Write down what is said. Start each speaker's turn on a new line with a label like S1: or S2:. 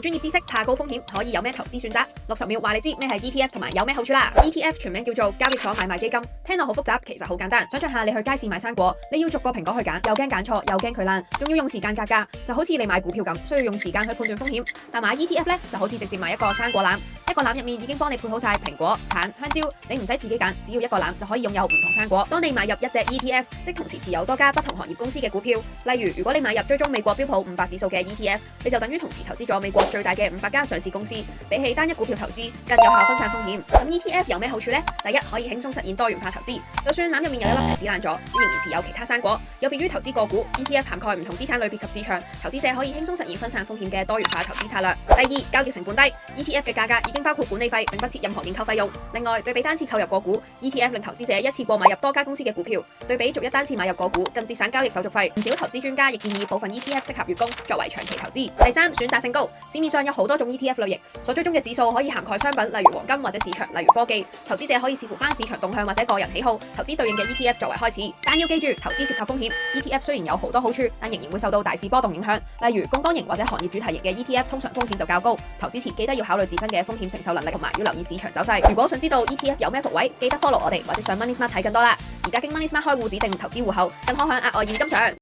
S1: 專業知識，怕高風險，可以有咩投資選擇？60秒話你知咩係 ETF 同埋有咩好處啦。ETF 全名叫做交易所買賣基金，聽落好複雜，其實好簡單。想象下你去街市買生果，你要逐個蘋果去揀，又驚揀錯，又驚佢爛，仲要用時間格價，就好似你買股票咁，需要用時間去判斷風險。但買 ETF 咧，就好似直接買一個生果籃，一個籃入面已經幫你配好晒蘋果、橙、香蕉，你唔使自己揀，只要一個籃就可以擁有唔同生果。當你買入一隻 ETF，即同時持有多家不同行業公司嘅股票。例如，如果你買入追蹤美國標普500指數嘅 ETF，你就等於同時投資咗美國最大嘅500家上市公司，比起單一股票投資更有效分散風險。咁 ETF 有咩好處呢？第一，可以輕鬆實現多元化投資，就算籃入面有一粒提子爛咗，仍然持有其他生果。有別於投資個股 ，ETF 涵蓋唔同資產類別及市場，投資者可以輕鬆實現分散風險嘅多元化投資策略。第二，交易成本低 ，ETF 嘅價格已經包括管理費，並不設任何認購費用。另外，對比單次購入個股 ，ETF 令投資者一次過買入多家公司嘅股票，對比逐一單次買入個股，更節省交易手續費。唔少投資專家亦建議部分 ETF 適合月供，作為長期投資。第三，選擇性高，市面上有好多種 ETF 類型，所追蹤嘅指數可以涵蓋商品，例如黃金或者市場，例如科技。投資者可以視乎翻市場動向或者個人喜好，投資對應嘅 ETF 作為開始。但要記住，投資涉及風險 ，ETF 雖然有好多好處，但仍然會受到大市波動影響。例如槓桿型或者行業主題型嘅 ETF 通常風險就較高，投資前記得要考慮自身嘅風險承受能力，同埋要留意市場走勢。如果想知道 ETF 有咩伏位，記得 follow 我哋或者上 Money Smart 睇更多啦。而家經 Money Smart 開戶指定投資戶口，更可享額外現金獎。